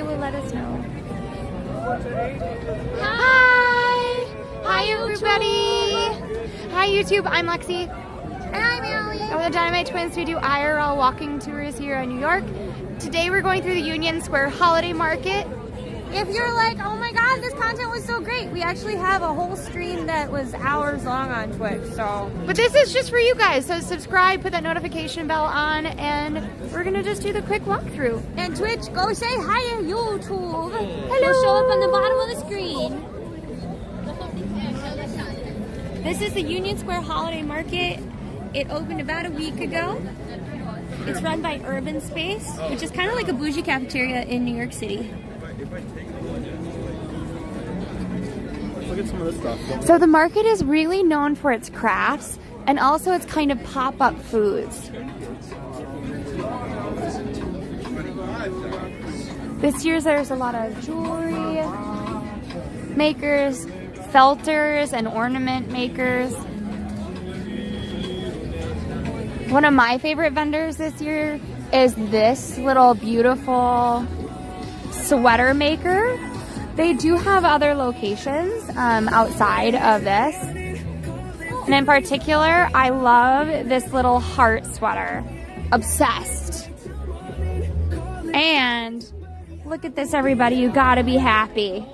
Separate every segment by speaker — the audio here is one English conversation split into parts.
Speaker 1: they will let us know. Hi! Hi everybody! Hi YouTube, I'm Lexi.
Speaker 2: And I'm Allie.
Speaker 1: And we're the DinomiteTwins. We do IRL walking tours here in New York. Today we're going through the Union Square Holiday Market.
Speaker 2: If you're like, oh my god, this content was so great, we actually have a whole stream that was hours long on Twitch, so.
Speaker 1: But this is just for you guys, so subscribe, put that notification bell on, and we're gonna just do the quick walkthrough.
Speaker 2: And Twitch, go say hi to YouTube.
Speaker 1: Hello.
Speaker 2: It'll show up on the bottom of the screen.
Speaker 1: This is the Union Square Holiday Market. It opened about a week ago. It's run by Urban Space, which is kind of like a bougie cafeteria in New York City.
Speaker 3: Look at some of this stuff.
Speaker 1: So the market is really known for its crafts and also its kind of pop-up foods. This year there's a lot of jewelry makers, felters, and ornament makers. One of my favorite vendors this year is this little beautiful sweater maker. They do have other locations outside of this. And in particular, I love this little heart sweater. Obsessed. And look at this, everybody. You gotta be happy.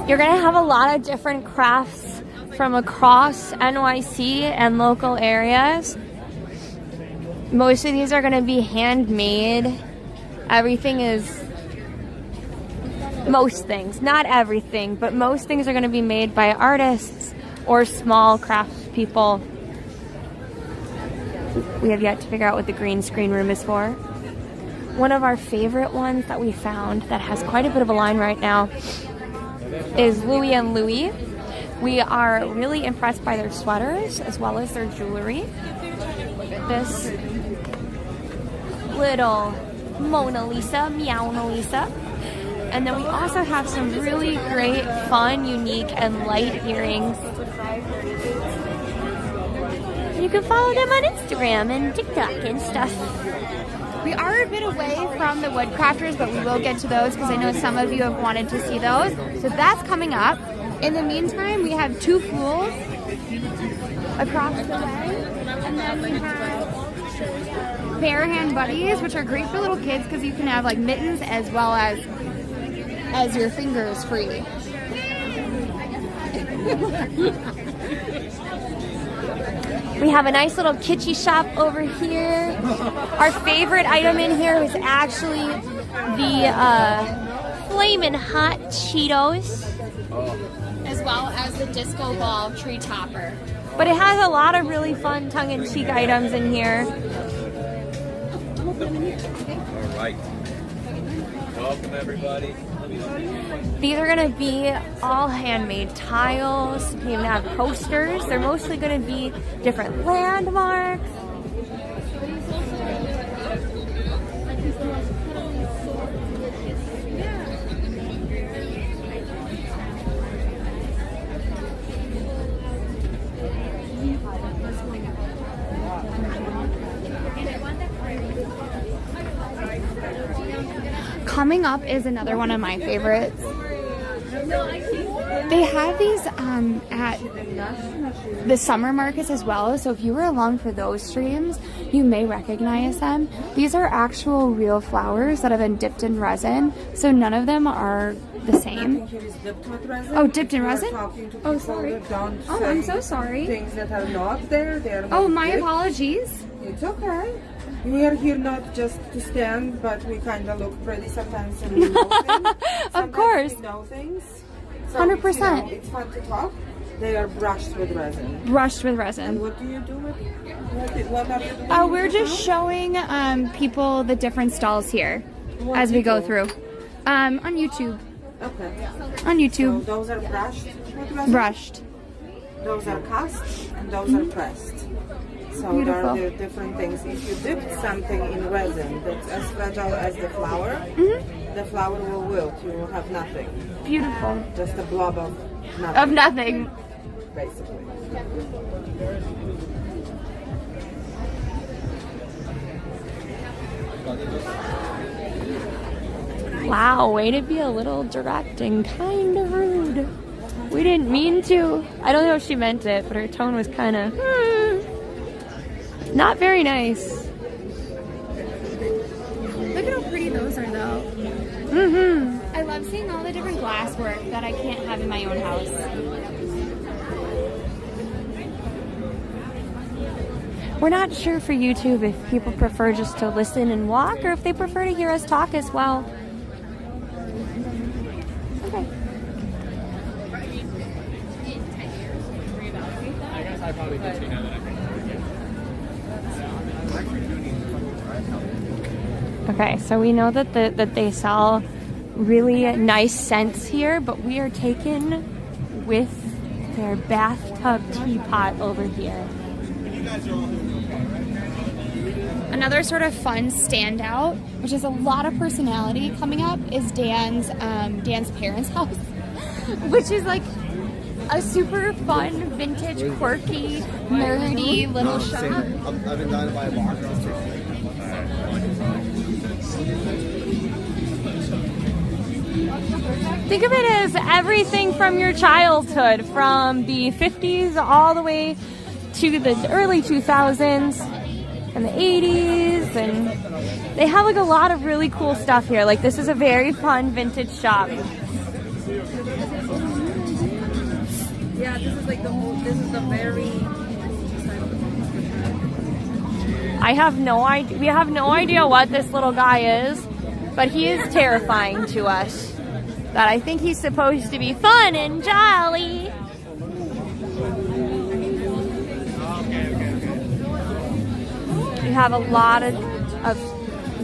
Speaker 1: You're gonna have a lot of different crafts from across NYC and local areas. Most of these are gonna be handmade. Everything is, most things, not everything, but most things are gonna be made by artists or small craft people. We have yet to figure out what the green screen room is for. One of our favorite ones that we found that has quite a bit of a line right now is Louis & Louis. We are really impressed by their sweaters as well as their jewelry. Look at this little Mona Lisa, Meow Lisa. And then we also have some really great, fun, unique, and light earrings. You can follow them on Instagram and TikTok and stuff. We are a bit away from the woodcrafters, but we will get to those because I know some of you have wanted to see those. So that's coming up. In the meantime, we have two pools across the way. And then we have bare hand buddies, which are great for little kids because you can have like mittens as well as your fingers free. We have a nice little kitschy shop over here. Our favorite item in here is actually the Flamin' Hot Cheetos, as well as the Disco Ball Tree Topper. But it has a lot of really fun tongue-in-cheek items in here.
Speaker 3: All right. Welcome, everybody.
Speaker 1: These are going to be all handmade tiles. We even have posters. They're mostly going to be different landmarks. Coming up is another one of my favorites. They have these at the summer markets as well, so if you were along for those streams, you may recognize them. These are actual real flowers that have been dipped in resin, so none of them are the same. Oh, dipped in resin? Oh, sorry. Oh, I'm so sorry.
Speaker 4: Things that are not there, they are not
Speaker 1: Oh, my
Speaker 4: dipped.
Speaker 1: apologies.
Speaker 4: It's okay. We are here not just to stand, but we kind of look pretty sometimes and we know things.
Speaker 1: Of course.
Speaker 4: We know things. So
Speaker 1: 100%.
Speaker 4: It's fun to talk. They are brushed with resin.
Speaker 1: Brushed with resin.
Speaker 4: And what do you do with what are you doing?
Speaker 1: We're just showing people the different stalls here as we go through. On YouTube.
Speaker 4: Okay.
Speaker 1: On YouTube.
Speaker 4: So those are brushed with resin?
Speaker 1: Brushed.
Speaker 4: Those are cast and those are pressed. So
Speaker 1: Beautiful.
Speaker 4: there are different things. If you dip something in resin that's as fragile as the flower, the flower will wilt. You will have nothing.
Speaker 1: Beautiful.
Speaker 4: Just a blob of nothing.
Speaker 1: Of nothing.
Speaker 4: Basically.
Speaker 1: Wow, way to be a little direct and kind of rude. We didn't mean to. I don't know if she meant it, but her tone was kind of not very nice.
Speaker 2: Look at how pretty those are, though.
Speaker 1: Mm-hmm.
Speaker 2: I love seeing all the different glass work that I can't have in my own house.
Speaker 1: We're not sure for YouTube if people prefer just to listen and walk or if they prefer to hear us talk as well. Okay. Okay, so we know that that they sell really nice scents here, but we are taken with their bathtub teapot over here.
Speaker 2: Another sort of fun standout, which is a lot of personality coming up, is Dan's parents' house, which is like a super fun, vintage, quirky, nerdy little shop.
Speaker 3: I've been done by a walk.
Speaker 1: Think of it as everything from your childhood, from the 50s all the way to the early 2000s and the 80s, and they have like a lot of really cool stuff here. Like this is a very fun vintage shop.
Speaker 4: Yeah, this is like this is the very...
Speaker 1: I have no idea. We have no idea what this little guy is, but he is terrifying to us. That I think he's supposed to be fun and jolly. We have a lot of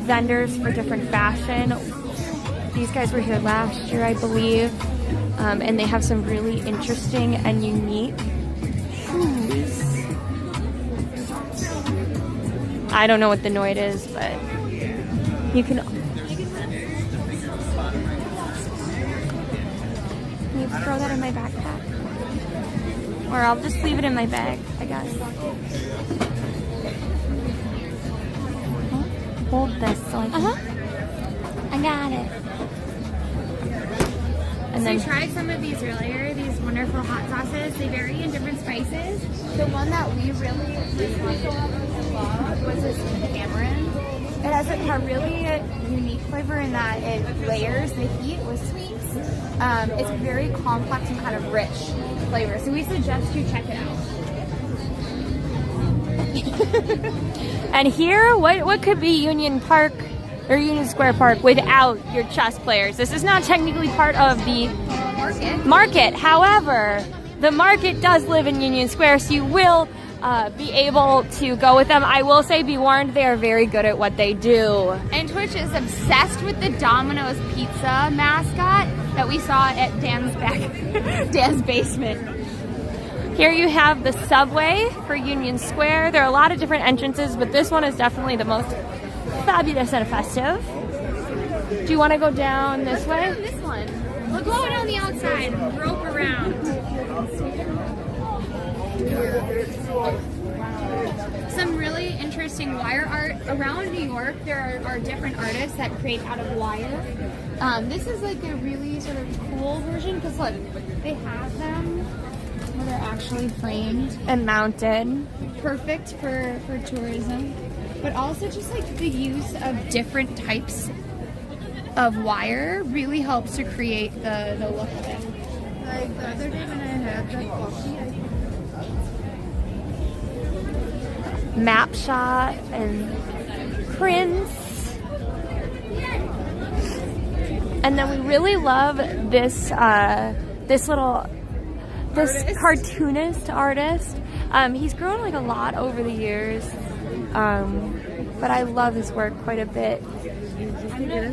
Speaker 1: vendors for different fashion. These guys were here last year, I believe, and they have some really interesting and unique shoes. I don't know what the Noid is, but you can. Can you throw that in my backpack? Or I'll just leave it in my bag, I guess. Hold this so I can... I got it. And
Speaker 2: So
Speaker 1: then
Speaker 2: I tried some of these earlier, these wonderful hot sauces. They vary in different spices. The one that we really loved was this tamarind. It has a really unique flavor in that it layers the heat with sweets. It's very complex and kind of rich flavor. So we suggest you check it out.
Speaker 1: And here, what could be Union Park or Union Square Park without your chess players? This is not technically part of the market. However, the market does live in Union Square, so you will be able to go with them. I will say, be warned, they are very good at what they do.
Speaker 2: And Twitch is obsessed with the Domino's Pizza mascot that we saw at Dan's basement.
Speaker 1: Here you have the subway for Union Square. There are a lot of different entrances, but this one is definitely the most fabulous and festive. Do you want to go down this way?
Speaker 2: This one. We'll go on the outside, rope around. Some really interesting wire art. Around New York, there are different artists that create out of wire. This is like a really sort of cool version because look, they have them where they're actually framed
Speaker 1: And mounted.
Speaker 2: perfect for tourism, but also just like the use of different types of wire really helps to create the look of it.
Speaker 4: Like the other day when I had the coffee,
Speaker 1: Map shot and prints. And then we really love this cartoonist artist. He's grown like a lot over the years, but I love his work quite a bit.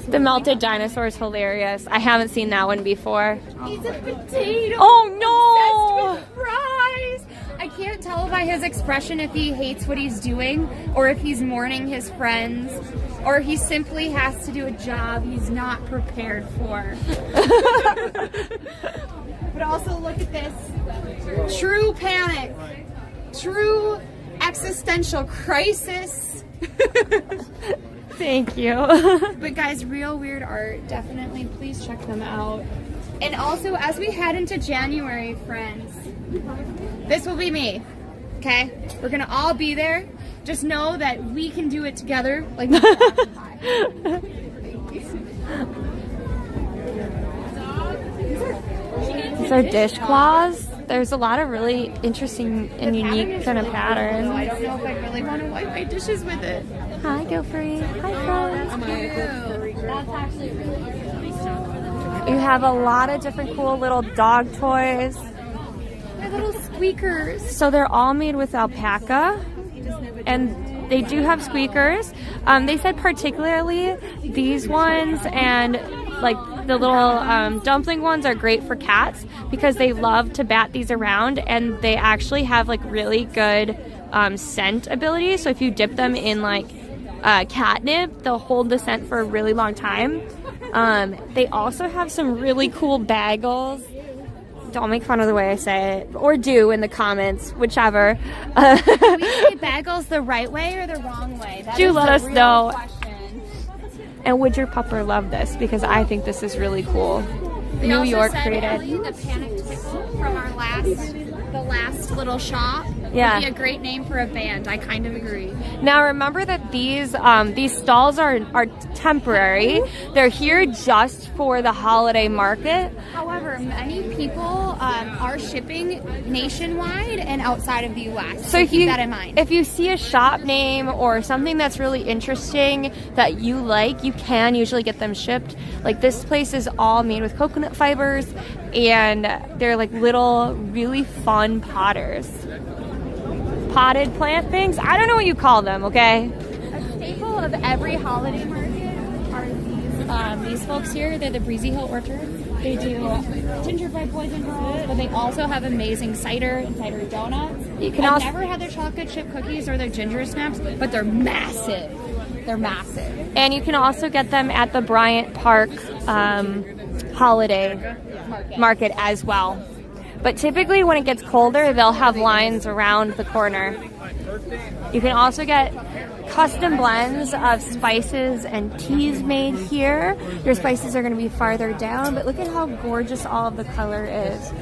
Speaker 1: The melted dinosaur is hilarious. I haven't seen that one before.
Speaker 2: He's a potato.
Speaker 1: Oh no!
Speaker 2: Obsessed with fries. I can't tell by his expression if he hates what he's doing or if he's mourning his friends or he simply has to do a job he's not prepared for. But also look at this. True panic. True existential crisis.
Speaker 1: Thank you.
Speaker 2: But guys, Real Weird Art, definitely please check them out. And also, as we head into January, friends, this will be me, okay? We're gonna all be there. Just know that we can do it together. Like
Speaker 1: These are dishcloths. There's a lot of really interesting and unique kind of patterns.
Speaker 2: I don't know if I really want to wipe my dishes with it.
Speaker 1: Hi, Gilfrey. Hi, friends.
Speaker 2: That's actually really
Speaker 1: You have a lot of different cool little dog toys.
Speaker 2: They're little squeakers.
Speaker 1: So they're all made with alpaca, and they do have squeakers. They said particularly these ones and like the little dumpling ones are great for cats because they love to bat these around, and they actually have like really good scent ability. So if you dip them in like catnip, they'll hold the scent for a really long time. They also have some really cool bagels. Don't make fun of the way I say it, or do in the comments, whichever.
Speaker 2: Do we say bagels the right way or the wrong way? That
Speaker 1: Do
Speaker 2: is
Speaker 1: let
Speaker 2: the
Speaker 1: us
Speaker 2: real
Speaker 1: know.
Speaker 2: question.
Speaker 1: And would your pupper love this? Because I think this is really cool.
Speaker 2: They
Speaker 1: New
Speaker 2: also
Speaker 1: York
Speaker 2: said,
Speaker 1: created.
Speaker 2: Ellie, the panicked pickle from our last little shop
Speaker 1: Yeah.
Speaker 2: would be a great name for a band. I kind of agree.
Speaker 1: Now remember that these stalls are temporary. They're here just for the holiday market.
Speaker 2: However, many people are shipping nationwide and outside of the U.S. So keep that in mind.
Speaker 1: If you see a shop name or something that's really interesting that you like, you can usually get them shipped. Like this place is all made with coconut fibers, and they're like little, really fun potters. Potted plant things? I don't know what you call them, okay?
Speaker 2: A staple of every holiday market are these folks here. They're the Breezy Hill Orchards. They do gingerbread poison rolls, but they also have amazing cider and cider donuts. I've never had their chocolate chip cookies or their ginger snaps, but they're massive. They're massive.
Speaker 1: And you can also get them at the Bryant Park holiday market as well. But typically when it gets colder, they'll have lines around the corner. You can also get custom blends of spices and teas made here. Your spices are going to be farther down, but look at how gorgeous all of the color is.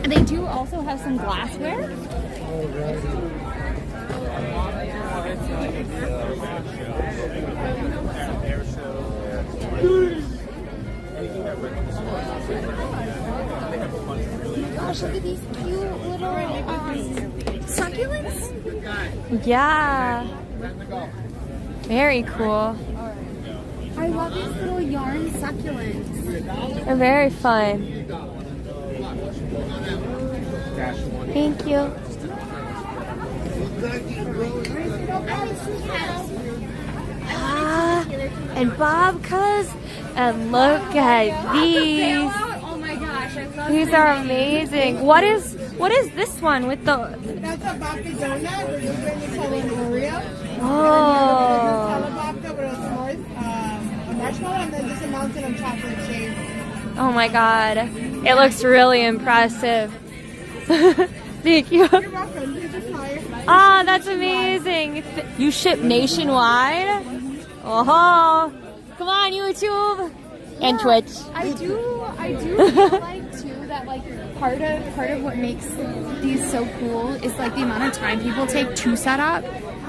Speaker 2: And they do also have some glassware. Gosh, look at these cute little succulents.
Speaker 1: Yeah. Very cool.
Speaker 2: I love these little yarn succulents.
Speaker 1: They're very fun. Thank you. And babkas. And look at these.
Speaker 2: Oh my gosh, I love
Speaker 1: These are amazing. What is this one with the?
Speaker 5: That's a babka donut. We're just going to tell an Oreo.
Speaker 1: Oh.
Speaker 5: Tell a babka with a s'mores, a marshmallow, and then just a mountain of chocolate shaved.
Speaker 1: Oh my God. It looks really impressive. Thank you.
Speaker 5: You're welcome. Here's your flyer.
Speaker 1: Ah, that's amazing. You ship nationwide? Oh, come on, YouTube and Twitch.
Speaker 2: I do feel like too that like part of what makes these so cool is like the amount of time people take to set up.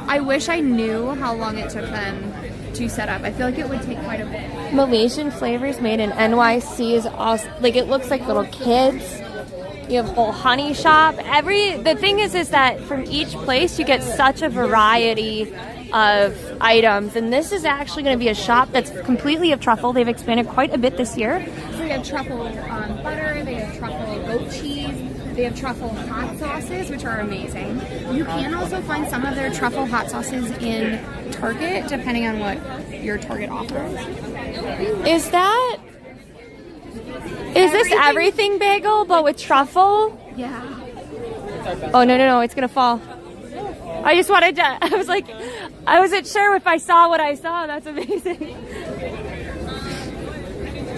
Speaker 2: I wish I knew how long it took them to set up. I feel like it would take quite a bit.
Speaker 1: Malaysian flavors made in NYC is awesome. Like it looks like little kids. You have a whole honey shop. The thing is that from each place you get such a variety of items, and this is actually going to be a shop that's completely of truffle. They've expanded quite a bit this year.
Speaker 2: So they have truffle butter, they have truffle goat cheese, they have truffle hot sauces, which are amazing. You can also find some of their truffle hot sauces in Target, depending on what your Target offers.
Speaker 1: Is this everything bagel but with truffle?
Speaker 2: Yeah.
Speaker 1: Oh no, it's gonna fall. I just wanted to, I wasn't sure if I saw what I saw. That's amazing.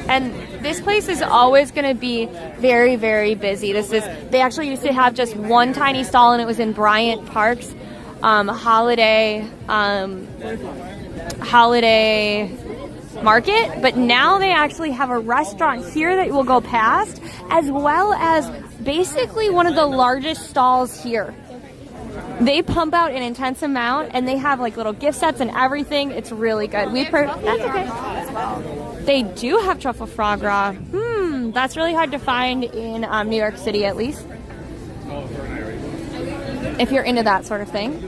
Speaker 1: And this place is always gonna be very, very busy. They actually used to have just one tiny stall, and it was in Bryant Park's holiday market, but now they actually have a restaurant here that you will go past, as well as basically one of the largest stalls here. They pump out an intense amount, and they have like little gift sets and everything. It's really good. That's okay. They do have truffle frog raw. That's really hard to find in New York City, at least, if you're into that sort of thing.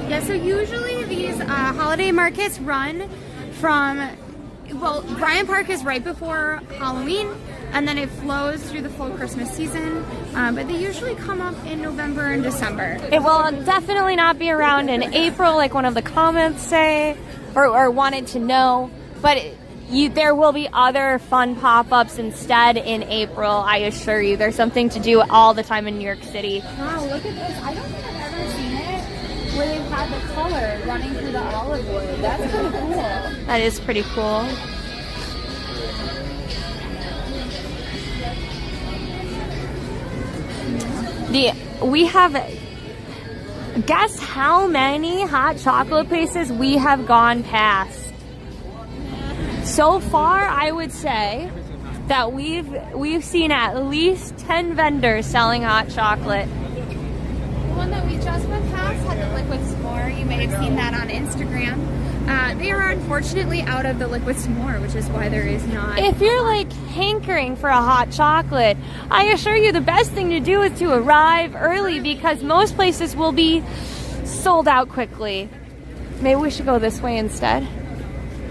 Speaker 2: Yeah, so usually these holiday markets run from, well, Bryant Park is right before Halloween, and then it flows through the full Christmas season, but they usually come up in November and December.
Speaker 1: It will definitely not be around in April, like one of the comments say, or wanted to know, but there will be other fun pop-ups instead in April, I assure you. There's something to do all the time in New York City.
Speaker 2: Wow, look at this. I don't think I've ever seen it where they've had the color running through the olive wood. That's kind of cool.
Speaker 1: That is pretty cool. We have, guess how many hot chocolate places we have gone past. So far, I would say that we've seen at least 10 vendors selling hot chocolate.
Speaker 2: The one that we just went past had the liquid s'more. You may have seen that on Instagram. They are unfortunately out of the liquid s'more, which is why there is not.
Speaker 1: If you're like hankering for a hot chocolate, I assure you the best thing to do is to arrive early, because most places will be sold out quickly. Maybe we should go this way instead.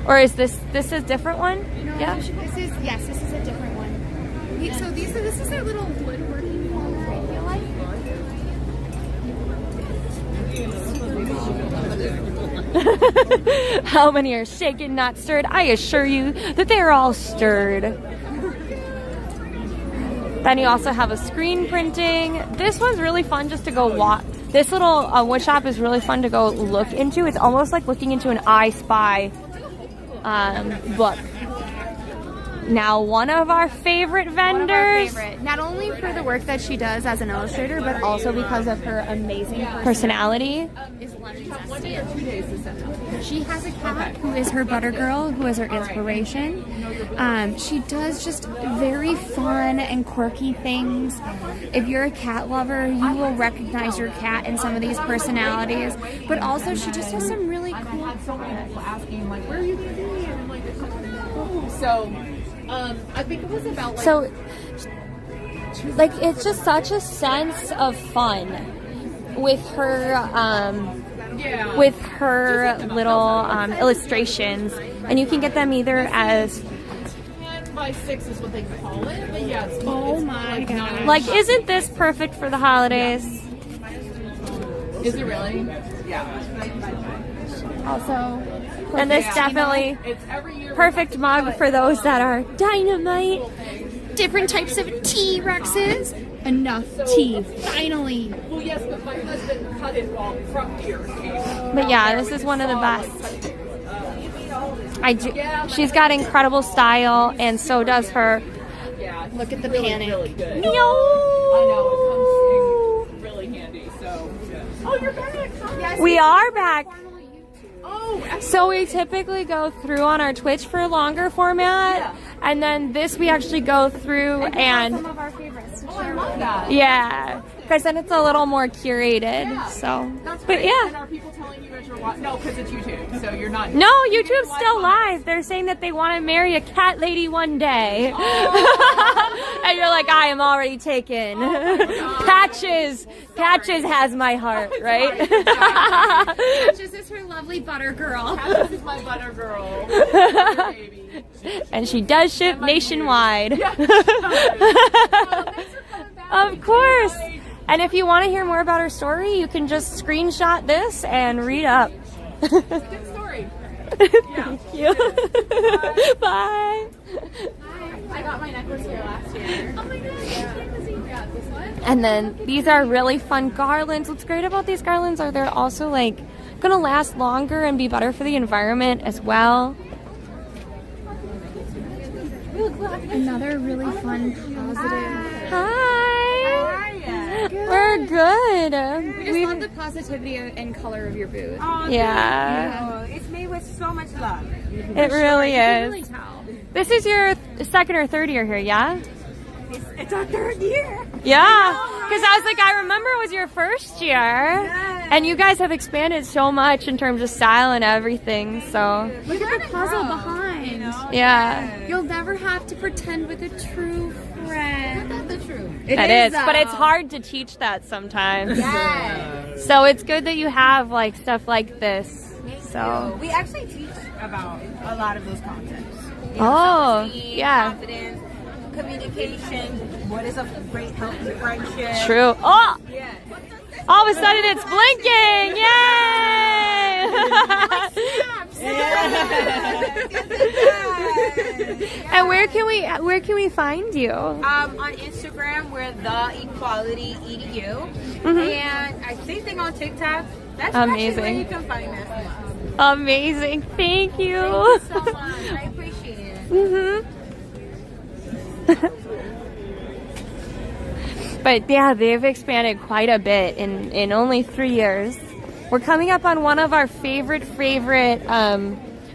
Speaker 1: Or is this a different one?
Speaker 2: No,
Speaker 1: Yeah.
Speaker 2: this is a different one. So this is their little woodworking one, I feel like.
Speaker 1: How many are shaken, not stirred? I assure you that they are all stirred. Then you also have a screen printing. This one's really fun just to go walk. This little wood shop is really fun to go look into. It's almost like looking into an I Spy book. Now, one of our favorite vendors.
Speaker 2: Not only for the work that she does as an illustrator, but also because of her amazing personality. Is Lemon Zesty. She has a cat who is her butter girl, who is her inspiration. She does just very fun and quirky things. If you're a cat lover, you will recognize your cat in some of these personalities. But also, she just has some really cool products.
Speaker 6: Asking like, where are you gonna be? And I'm like, so. I think it was about like...
Speaker 1: So, like, it's just such a sense of fun with her, little illustrations, and you can get them either as
Speaker 6: 10x6 is what they call it, but yeah, it's
Speaker 2: my God.
Speaker 1: like, isn't this perfect for the holidays?
Speaker 6: Is it really? Yeah.
Speaker 2: Also,
Speaker 1: And this definitely perfect mug for those that are dynamite.
Speaker 2: different types of T-Rexes. Enough tea, finally.
Speaker 6: Well, yes, but my husband cut it from here.
Speaker 1: But yeah, this is one of the best. She's got incredible style, and so does her.
Speaker 2: Look at the panic.
Speaker 6: Really good.
Speaker 1: No!
Speaker 6: I know, it comes in really handy, so. Oh, you're back!
Speaker 2: Yes,
Speaker 1: We are back.
Speaker 6: Oh,
Speaker 1: So we typically go through on our Twitch for a longer format, and then this we actually go through and
Speaker 2: some of our favorites.
Speaker 6: I love that.
Speaker 1: yeah, because then it's a little more curated. So, but
Speaker 6: And
Speaker 1: yeah.
Speaker 6: are people telling you that you're watching? No, because it's YouTube, so you're not.
Speaker 1: No, YouTube's still live. They're saying that they want to marry a cat lady one day. And you're like, I am already taken. Patches has my heart, right?
Speaker 2: Patches is her lovely butter girl.
Speaker 6: This is my butter girl. Baby.
Speaker 1: And she does ship nationwide. Of course. And if you want to hear more about her story, you can just screenshot this and read up.
Speaker 6: Good story.
Speaker 1: Thank you. Bye.
Speaker 6: I got my necklace here last year. Oh my god. Yeah, this one.
Speaker 1: And then these are really fun garlands. What's great about these garlands are they're also like gonna last longer and be better for the environment as well.
Speaker 2: Another really fun, positive.
Speaker 1: Hi. We're good.
Speaker 2: We just love the positivity and color of your booth.
Speaker 4: Oh,
Speaker 1: Yeah.
Speaker 4: thank you. It's made with so much love.
Speaker 1: It really
Speaker 2: You can
Speaker 1: is.
Speaker 2: really tell.
Speaker 1: This is your second or third year here, yeah?
Speaker 4: It's our third year.
Speaker 1: Yeah. Because I was like, I remember it was your first year. And you guys have expanded so much in terms of style and everything, so.
Speaker 2: Look at the puzzle behind.
Speaker 1: Yeah.
Speaker 2: You'll never have to pretend with a true friend. That's the truth.
Speaker 1: It is, but it's hard to teach that sometimes.
Speaker 2: Yes.
Speaker 1: So it's good that you have like stuff like this. So.
Speaker 4: We actually teach about a lot of those concepts.
Speaker 1: Oh,
Speaker 4: Self-esteem,
Speaker 1: yeah.
Speaker 4: confidence, communication, what is a great healthy friendship.
Speaker 1: True. Oh!
Speaker 4: Yeah.
Speaker 1: All of a sudden it's blinking! Yay! And where can we find you?
Speaker 4: On Instagram, we're the Equality EDU, and I same thing on TikTok. That's actually where
Speaker 1: Amazing.
Speaker 4: you can find us.
Speaker 1: Amazing. Thank you.
Speaker 4: Thank you so much. I appreciate it.
Speaker 1: But yeah, they've expanded quite a bit in only 3 years. We're coming up on one of our favorite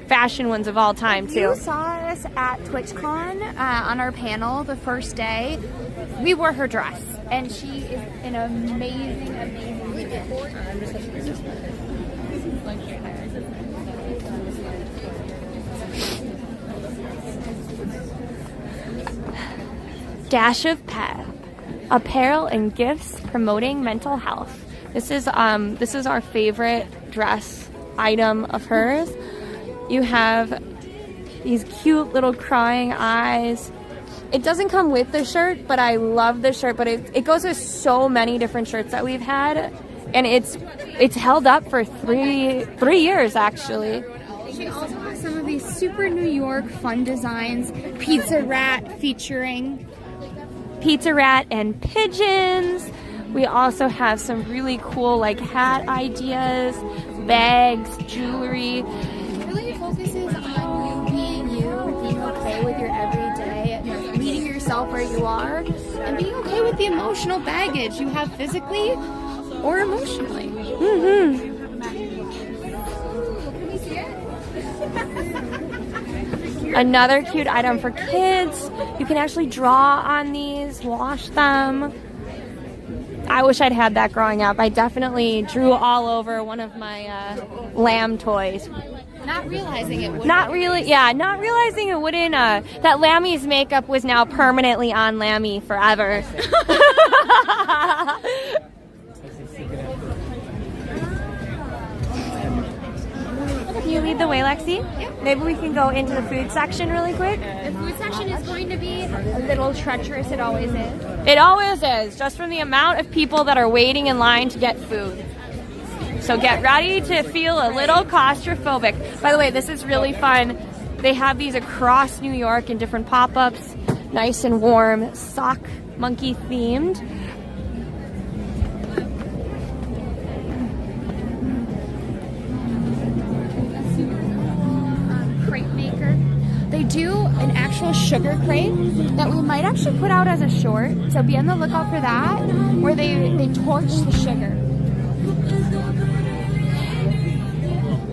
Speaker 1: fashion ones of all time too.
Speaker 2: You saw us at TwitchCon on our panel the first day. We wore her dress, and she is an amazing,
Speaker 1: Dash of Pep, apparel and gifts promoting mental health. This is our favorite dress item of hers. You have these cute little crying eyes. It doesn't come with the shirt, but I love the shirt. But it goes with so many different shirts that we've had, and it's held up for three years actually.
Speaker 2: She also has some of these super New York fun designs. Pizza Rat featuring
Speaker 1: Pizza Rat and pigeons. We also have some really cool like hat ideas, bags, jewelry.
Speaker 2: It really focuses on you being you, being okay with your everyday, meeting yourself where you are, and being okay with the emotional baggage you have physically or emotionally. Can we see it?
Speaker 1: Another cute item for kids. You can actually draw on these, wash them. I wish I'd had that growing up. I definitely drew all over one of my lamb toys.
Speaker 2: Not realizing it would.
Speaker 1: Not realizing it wouldn't. That Lammy's makeup was now permanently on Lammy forever. Can you lead the way, Lexi?
Speaker 2: Yep.
Speaker 1: Maybe we can go into the food section really quick.
Speaker 2: The food section is going to be a little treacherous. It always is.
Speaker 1: It always is, just from the amount of people that are waiting in line to get food. So get ready to feel a little claustrophobic. By the way, this is really fun. They have these across New York in different pop-ups, nice and warm, sock monkey themed.
Speaker 2: Crepe maker. They do an actual sugar crepe that we might actually put out as a short. So be on the lookout for that, where they torch the sugar.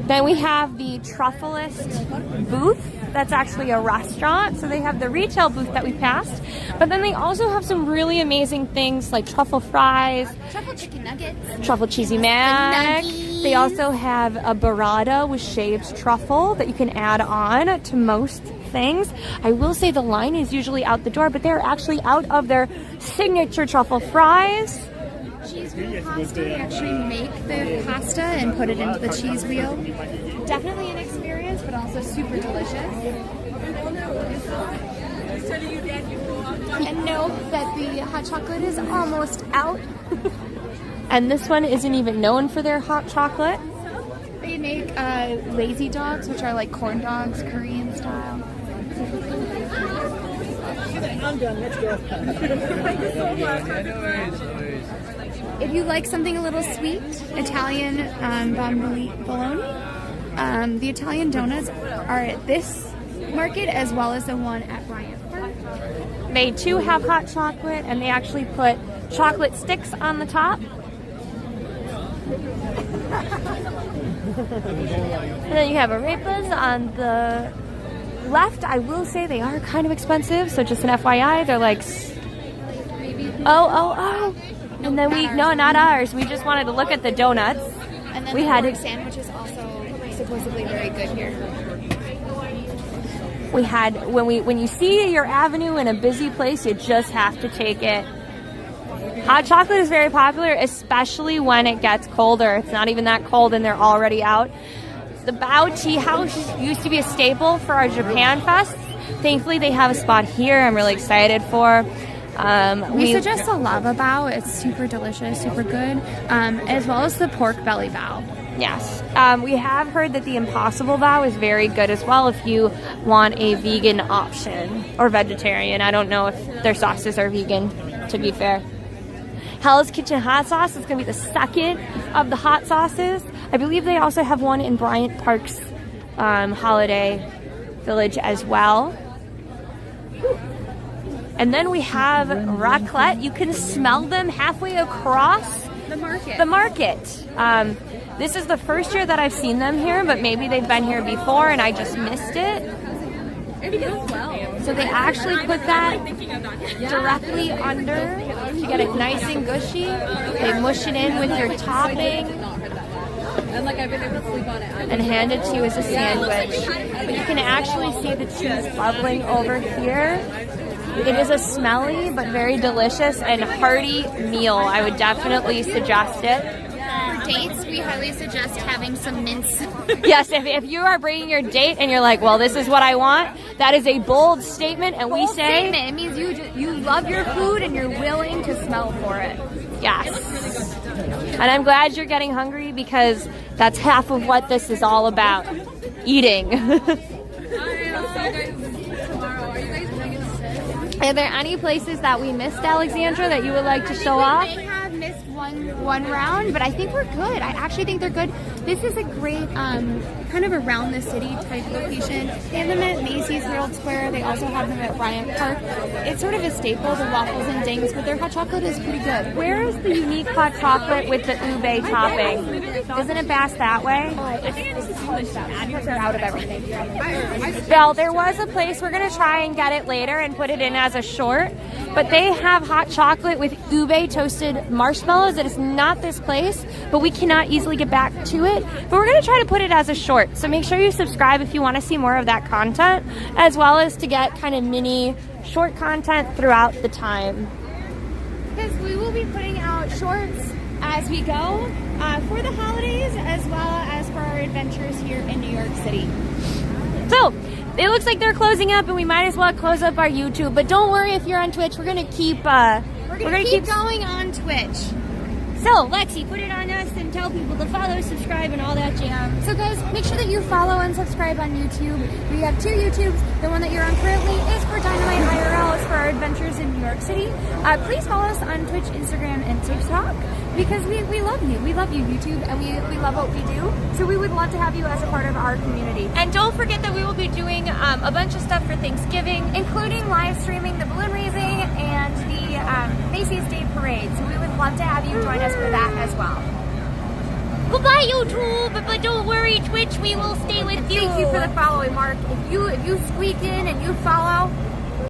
Speaker 1: Then we have the Truffleist booth. That's actually a restaurant. So they have the retail booth that we passed. But then they also have some really amazing things like truffle fries,
Speaker 2: Truffle chicken nuggets.
Speaker 1: truffle cheesy mac.
Speaker 2: nuggies.
Speaker 1: They also have a burrata with shaved truffle that you can add on to most things. I will say the line is usually out the door, but they're actually out of their signature truffle fries.
Speaker 2: Cheese wheel pasta. They actually make the pasta and put it into the cheese wheel. Definitely an experience, but also super delicious. And know that the hot chocolate is almost out.
Speaker 1: And this one isn't even known for their hot chocolate.
Speaker 2: They make lazy dogs, which are like corn dogs, Korean style.
Speaker 3: I'm done. Let's go.
Speaker 2: If you like something a little sweet, Italian bologna, the Italian donuts are at this market as well as the one at Bryant Park.
Speaker 1: They too have hot chocolate, and they actually put chocolate sticks on the top. And then you have arepas on the left. I will say they are kind of expensive, so just an FYI, they're like, oh. And then no, not ours. We just wanted to look at the donuts.
Speaker 2: And then
Speaker 1: we
Speaker 2: the
Speaker 1: had
Speaker 2: pork sandwich is also supposedly very good here.
Speaker 1: We had when you see your avenue in a busy place, you just have to take it. Hot chocolate is very popular, especially when it gets colder. It's not even that cold and they're already out. The Bao Tea House used to be a staple for our Japan Fest. Thankfully, they have a spot here I'm really excited for.
Speaker 2: We suggest the lava bao. It's super delicious, super good, as well as the pork belly bao.
Speaker 1: Yes. We have heard that the Impossible Bao is very good as well if you want a vegan option or vegetarian. I don't know if their sauces are vegan, to be fair. Hell's Kitchen hot sauce is going to be the second of the hot sauces. I believe they also have one in Bryant Park's Holiday Village as well. And then we have raclette. You can smell them halfway across
Speaker 2: The
Speaker 1: market. This is the first year that I've seen them here, but maybe they've been here before and I just missed it. So they actually put that directly under to get it nice and gushy. They mush it in with your topping and hand it to you as a sandwich. But you can actually see the cheese bubbling over here. It is a smelly but very delicious and hearty meal. I would definitely suggest it.
Speaker 2: For dates, we highly suggest having some mince.
Speaker 1: Yes, if you are bringing your date and you're like, well, this is what I want, that is a bold statement, and we say...
Speaker 2: It means you love your food and you're willing to smell for it.
Speaker 1: Yes. And I'm glad you're getting hungry because that's half of what this is all about. Eating. Are there any places that we missed, Alexandra, that you would like to show off?
Speaker 2: We have missed one round, but I think we're good. I actually think they're good. This is a great kind of around the city type location. They have them at Macy's Herald Square. They also have them at Bryant Park. It's sort of a staple, the waffles and dings, but their hot chocolate is pretty good.
Speaker 1: Where is the unique hot chocolate with the ube topping? Isn't it passed that way?
Speaker 2: I think it's because they're out of everything.
Speaker 1: Well, there was a place, we're going to try and get it later and put it in as a short, but they have hot chocolate with ube toasted marshmallows. It is not this place, but we cannot easily get back to it. But we're going to try to put it as a short, so make sure you subscribe if you want to see more of that content, as well as to get kind of mini short content throughout the time.
Speaker 2: Because we will be putting out shorts as we go for the holidays, as well as for our adventures here in New York City.
Speaker 1: So, it looks like they're closing up, and we might as well close up our YouTube. But don't worry if you're on Twitch. We're gonna keep. We're gonna keep
Speaker 2: going on Twitch.
Speaker 1: So, Lexi, put it on us and tell people to follow, subscribe, and all that jam.
Speaker 2: So, guys, make sure that you follow and subscribe on YouTube. We have 2 YouTubes. The one that you're on currently is for Dynamite IRL. It's for our adventures in New York City. Please follow us on Twitch, Instagram, and TikTok. Because we love you. We love you, YouTube, and we love what we do. So we would love to have you as a part of our community.
Speaker 1: And don't forget that we will be doing a bunch of stuff for Thanksgiving,
Speaker 2: including live streaming the balloon raising and the Macy's Day Parade. So we would love to have you join us for that as well.
Speaker 1: Goodbye, YouTube, but don't worry, Twitch, we will stay with you.
Speaker 2: Thank you for the following, Mark. If you squeak in and you follow,